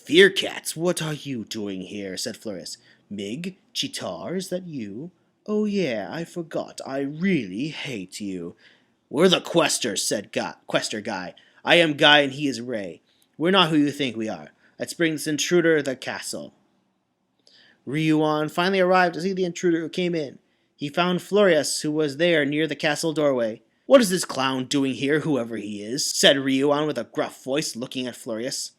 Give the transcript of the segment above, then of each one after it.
Fear Cats, what are you doing here? Said Florius. Mig, Chitar, is that you? Oh yeah, I forgot. I really hate you. We're the Questers, said Quester Guy. I am Guy and he is Ray. We're not who you think we are. Let's bring this intruder to the castle. Ryuan finally arrived to see the intruder who came in. He found Florius, who was there near the castle doorway. What is this clown doing here, whoever he is? Said Ryuan with a gruff voice, looking at Florius.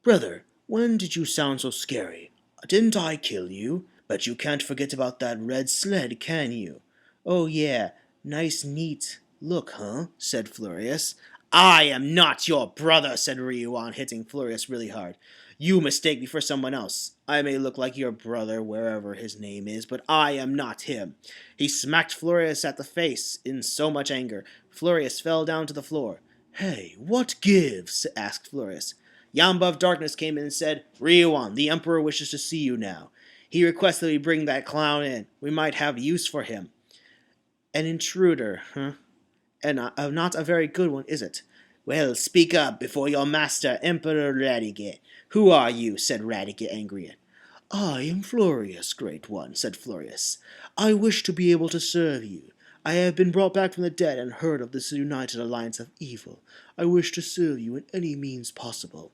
Brother, when did you sound so scary? Didn't I kill you? But you can't forget about that red sled, can you? Oh yeah, nice neat look, huh? Said Florius. I am not your brother, said Ryuan, hitting Florius really hard. You mistake me for someone else. I may look like your brother, wherever his name is, but I am not him. He smacked Florius at the face in so much anger. Florius fell down to the floor. Hey, what gives? Asked Florius. Yamba of Darkness came in and said, Ryuan, the Emperor wishes to see you now. He requests that we bring that clown in. We might have use for him. An intruder, huh? And not a very good one, is it? Well, speak up before your master, Emperor Radiguet. Who are you? Said Radiguet angrily. I am Florius, Great One, said Florius. I wish to be able to serve you. I have been brought back from the dead and heard of this united alliance of evil. I wish to serve you in any means possible.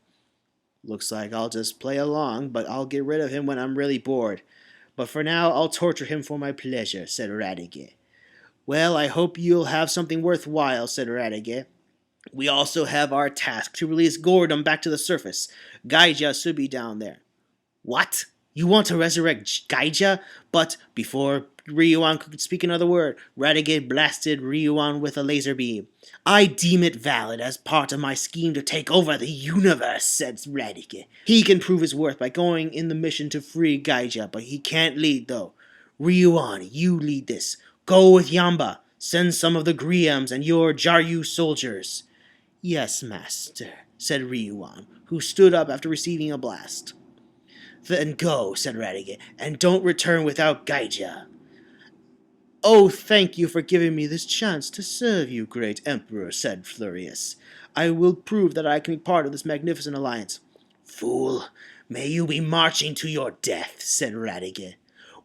Looks like I'll just play along, but I'll get rid of him when I'm really bored. But for now, I'll torture him for my pleasure, said Radiguet. Well, I hope you'll have something worthwhile, said Radiguet. We also have our task to release Gordon back to the surface. Gaija should be down there. What? You want to resurrect Gaija? But before Ryuan could speak another word, Radiguet blasted Ryuan with a laser beam. I deem it valid as part of my scheme to take over the universe, said Radiguet. He can prove his worth by going in the mission to free Gaija, but he can't lead, though. Ryuan, you lead this. Go with Yamba. Send some of the Griems and your Jaryu soldiers. Yes, master, said Ryuan, who stood up after receiving a blast. Then go, said Radiguet, and don't return without Gaija. Oh, thank you for giving me this chance to serve you, great Emperor, said Florius. I will prove that I can be part of this magnificent alliance. Fool, may you be marching to your death, said Radiguet.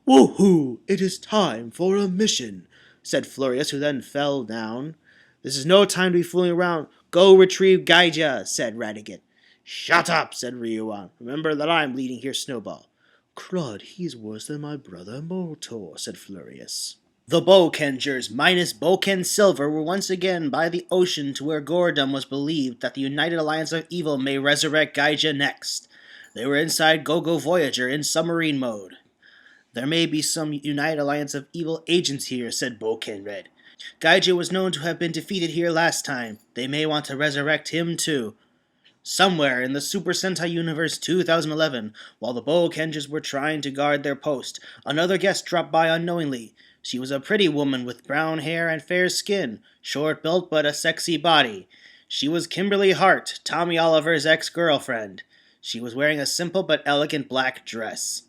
Woohoo! It is time for a mission, said Florius, who then fell down. This is no time to be fooling around. Go retrieve Gaija, said Radiguet. Shut up, said Ryuan. Remember that I'm leading here, Snowball. Crud, he's worse than my brother Moltor, said Florius. The Bowkengers, minus Boken Silver, were once again by the ocean to where Gordon was believed that the United Alliance of Evil may resurrect Gaija next. They were inside Go-Go Voyager in submarine mode. There may be some United Alliance of Evil agents here, said Boken Red. Gaija was known to have been defeated here last time. They may want to resurrect him too. Somewhere in the Super Sentai Universe 2011, while the Bowkengers were trying to guard their post, another guest dropped by unknowingly. She was a pretty woman with brown hair and fair skin, short-built but a sexy body. She was Kimberly Hart, Tommy Oliver's ex-girlfriend. She was wearing a simple but elegant black dress.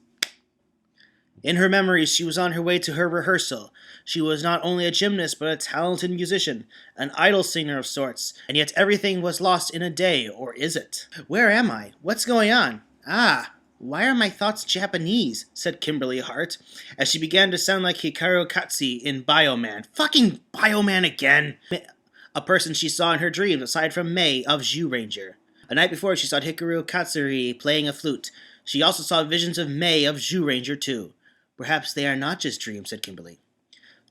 In her memories, she was on her way to her rehearsal. She was not only a gymnast, but a talented musician, an idol singer of sorts, and yet everything was lost in a day, or is it? Where am I? What's going on? Why are my thoughts Japanese? Said Kimberly Hart, as she began to sound like Hikaru Katsi in Bioman. Fucking Bioman again! A person she saw in her dreams, aside from May of Zyuranger. A night before, she saw Hikaru Katsuri playing a flute. She also saw visions of May of Zyuranger too. Perhaps they are not just dreams, said Kimberly.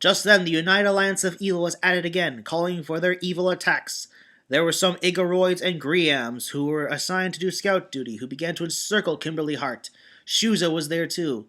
Just then, the United Alliance of Evil was at it again, calling for their evil attacks. There were some Igoroids and Griems who were assigned to do scout duty, who began to encircle Kimberly Hart. Shuza was there too.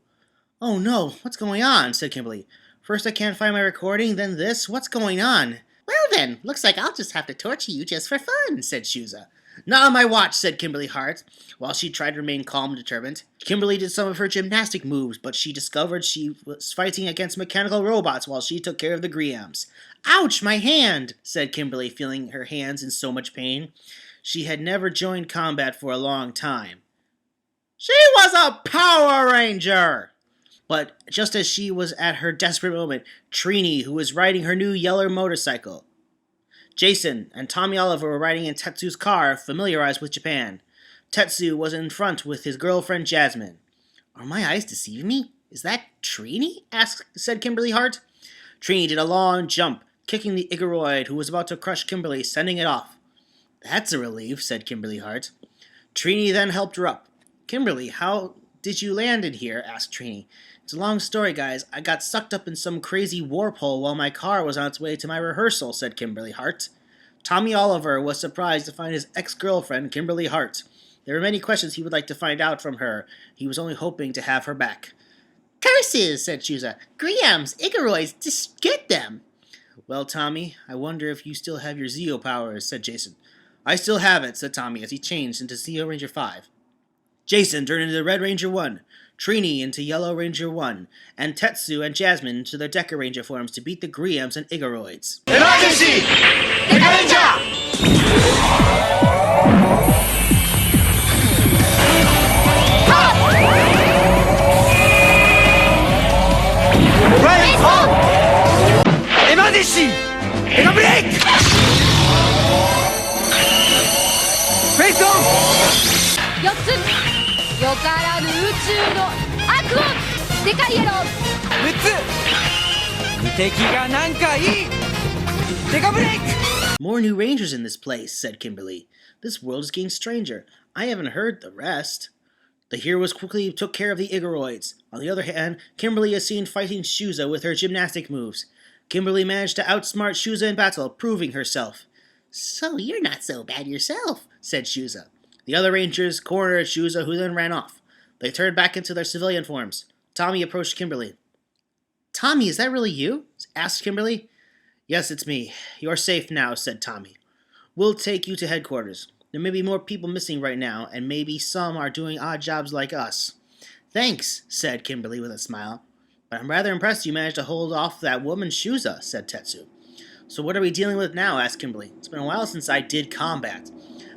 Oh no, what's going on? Said Kimberly. First I can't find my recording, then this. What's going on? Well then, looks like I'll just have to torture you just for fun, said Shuza. Not on my watch, said Kimberly Hart, while she tried to remain calm and determined. Kimberly did some of her gymnastic moves, but she discovered she was fighting against mechanical robots while she took care of the Griems. Ouch, my hand, said Kimberly, feeling her hands in so much pain. She had never joined combat for a long time. She was a Power Ranger! But just as she was at her desperate moment, Trini, who was riding her new yellow motorcycle, Jason and Tommy Oliver were riding in Tetsu's car, familiarized with Japan. Tetsu was in front with his girlfriend Jasmine. Are my eyes deceiving me? Is that Trini? said Kimberly Hart. Trini did a long jump, kicking the Igoroid who was about to crush Kimberly, sending it off. That's a relief, said Kimberly Hart. Trini then helped her up. Kimberly, how did you land in here? Asked Trini. It's a long story, guys. I got sucked up in some crazy warp hole while my car was on its way to my rehearsal, said Kimberly Hart. Tommy Oliver was surprised to find his ex-girlfriend, Kimberly Hart. There were many questions he would like to find out from her. He was only hoping to have her back. Curses, said Shuza. Griams, Igoroids, just get them. Well, Tommy, I wonder if you still have your Zeo powers, said Jason. I still have it, said Tommy as he changed into Zeo Ranger 5. Jason turned into Red Ranger 1, Trini into Yellow Ranger 1, and Tetsu and Jasmine into their Deca Ranger forms to beat the Griams and Igoroids. Emergency! Deca Ranger! Raise up! Emergency! Deca break! Face on! 4つよからぬ宇宙の悪をデカイエロー6つ無敵がなんかいいデカブレイク More new rangers in this place, said Kimberly. This world is getting stranger. I haven't heard the rest. The heroes quickly took care of the Igoroids. On the other hand, Kimberly is seen fighting Shuza with her gymnastic moves. Kimberly managed to outsmart Shuza in battle, proving herself. So you're not so bad yourself, said Shuza. The other rangers cornered Shuza, who then ran off. They turned back into their civilian forms. Tommy approached Kimberly. Tommy, is that really you? Asked Kimberly. Yes, it's me. You're safe now, said Tommy. We'll take you to headquarters. There may be more people missing right now, and maybe some are doing odd jobs like us. Thanks, said Kimberly with a smile. But I'm rather impressed you managed to hold off that woman Shuza, said Tetsu. So what are we dealing with now? Asked Kimberly. It's been a while since I did combat.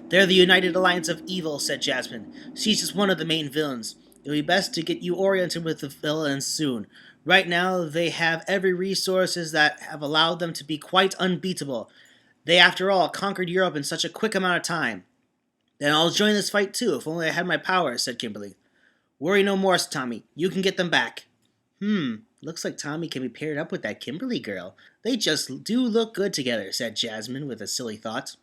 They're the United Alliance of Evil, said Jasmine. She's just one of the main villains. It'll be best to get you oriented with the villains soon. Right now, they have every resources that have allowed them to be quite unbeatable. They, after all, conquered Europe in such a quick amount of time. Then I'll join this fight too, if only I had my powers, said Kimberly. Worry no more, Tommy. You can get them back. Looks like Tommy can be paired up with that Kimberly girl. They just do look good together, said Jasmine with a silly thought.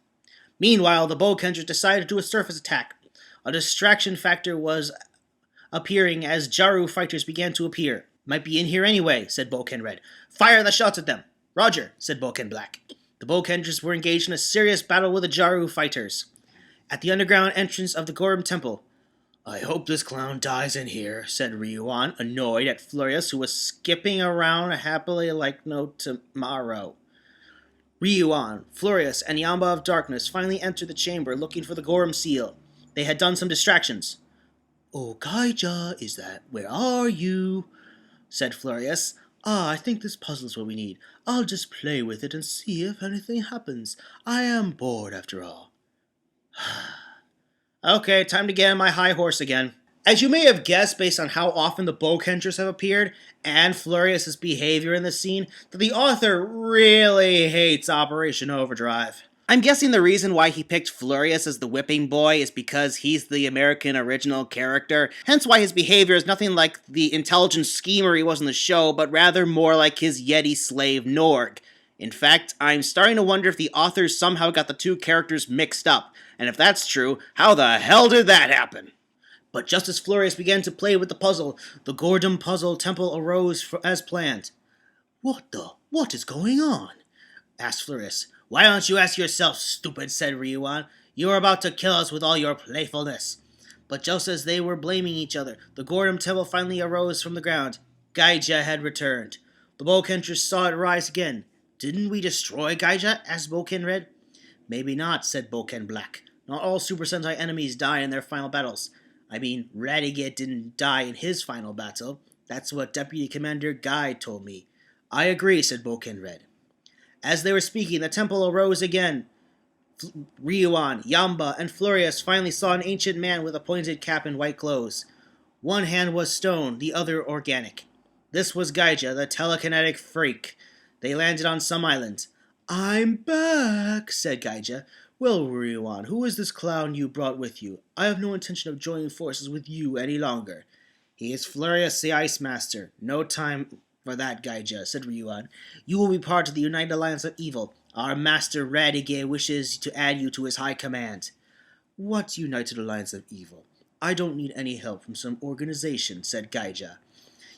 Meanwhile, the Bowkenders decided to do a surface attack. A distraction factor was appearing as Jaru fighters began to appear. Might be in here anyway, said Boken Red. Fire the shots at them. Roger, said Boken Black. The Bowkenders were engaged in a serious battle with the Jaru fighters. At the underground entrance of the Gorum Temple. I hope this clown dies in here, said Ryuan, annoyed at Florius, who was skipping around happily like no tomorrow. Ryuan, Florius, and Yamba of Darkness finally entered the chamber looking for the Gorum seal. They had done some distractions. Oh, Kaija, is that? Where are you? Said Florius. I think this puzzle's what we need. I'll just play with it and see if anything happens. I am bored after all. Okay, time to get on my high horse again. As you may have guessed based on how often the Bowkenders have appeared, and Florius' behavior in the scene, that the author really hates Operation Overdrive. I'm guessing the reason why he picked Florius as the whipping boy is because he's the American original character, hence why his behavior is nothing like the intelligent schemer he was in the show, but rather more like his Yeti slave Norg. In fact, I'm starting to wonder if the authors somehow got the two characters mixed up, and if that's true, how the hell did that happen? But just as Florius began to play with the puzzle, the Gordon Puzzle Temple arose as planned. What is going on? Asked Florius. Why don't you ask yourself, stupid, said Ryuan. You are about to kill us with all your playfulness. But just as they were blaming each other, the Gordon Temple finally arose from the ground. Gaija had returned. The Bowkenders saw it rise again. Didn't we destroy Gaija? Asked Boken Red. Maybe not, said Boken Black. Not all Super Sentai enemies die in their final battles. I mean, Radiguet didn't die in his final battle. That's what Deputy Commander Guy told me. I agree, said Boken Red. As they were speaking, the temple arose again. Ryuan, Yamba, and Florius finally saw an ancient man with a pointed cap and white clothes. One hand was stone, the other organic. This was Gaija, the telekinetic freak. They landed on some island. I'm back, said Gaija. Well, Ryuan, who is this clown you brought with you? I have no intention of joining forces with you any longer. He is Flurious the Ice Master. No time for that, Gaija, said Ryuan. You will be part of the United Alliance of Evil. Our Master Radige wishes to add you to his high command. What United Alliance of Evil? I don't need any help from some organization, said Gaija.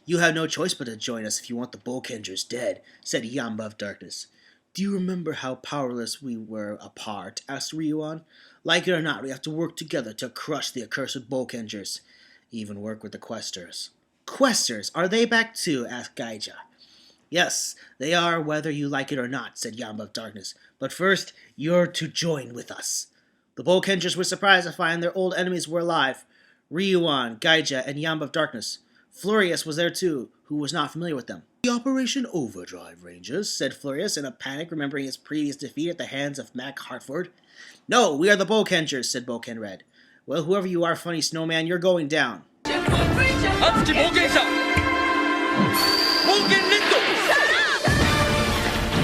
You have no choice but to join us if you want the Bolkengers dead, said Yamba of Darkness. Do you remember how powerless we were apart? Asked Ryuan. Like it or not, we have to work together to crush the accursed Bolkengers. Even work with the Questers. Questers? Are they back too? Asked Gaija. Yes, they are whether you like it or not, said Yamba of Darkness. But first, you're to join with us. The Bolkengers were surprised to find their old enemies were alive. Ryuan, Gaija, and Yamba of Darkness. Flurious was there too, who was not familiar with them. The Operation Overdrive Rangers, said Flurious in a panic, remembering his previous defeat at the hands of Mac Hartford. No, we are the Bolkengers, said Boken Red. Well, whoever you are, funny snowman, you're going down. 熱き冒険者冒険レッド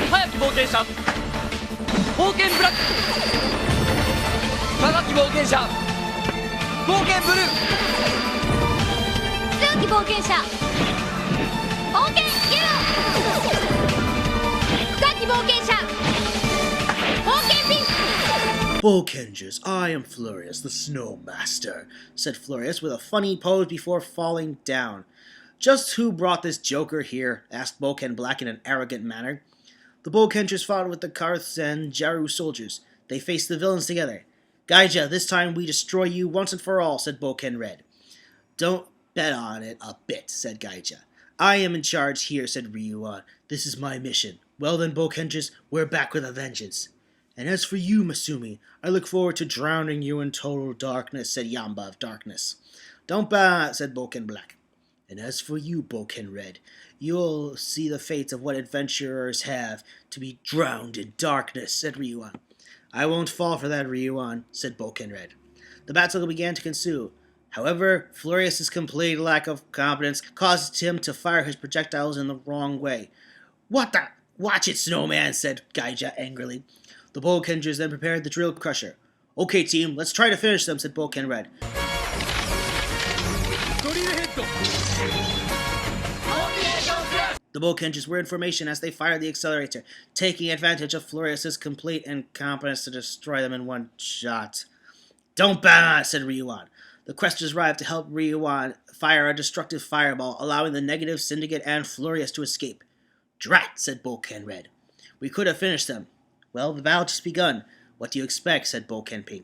早き冒険者冒険ブラック長き冒険者冒険ブルー強き冒険者冒険イエロー深き冒険者冒険ピンク Bolkengers, I am Flurious, the Snow Master, said Flurious with a funny pose before falling down. Just who brought this joker here? Asked Boken Black in an arrogant manner. The Bolkengers fought with the Karths and Jaru soldiers. They faced the villains together. Gaija, this time we destroy you once and for all, said Boken Red. Don't bet on it a bit, said Gaija. I am in charge here, said Ryuan. This is my mission. Well then, Bolkengers, we're back with a vengeance. And as for you, Masumi, I look forward to drowning you in total darkness, said Yamba of Darkness. Don't bat, said Boken Black. And as for you, Boken Red, you'll see the fates of what adventurers have to be drowned in darkness, said Ryuan. I won't fall for that, Ryuan, said Boken Red. The battle began to ensue. However, Flurious's complete lack of competence caused him to fire his projectiles in the wrong way. What the? Watch it, Snowman, said Gaija angrily. The Bolkengers then prepared the drill crusher. Okay, team, let's try to finish them, said Boken Red. The Bolkengers were in formation as they fired the accelerator, taking advantage of Flurious's complete incompetence to destroy them in one shot. Don't ban, said Ryuan. The Questers arrived to help Ryuan fire a destructive fireball, allowing the Negative Syndicate and Flurious to escape. Drat, said Boken Red. We could have finished them. Well, the battle just begun. What do you expect, said Boken Pink.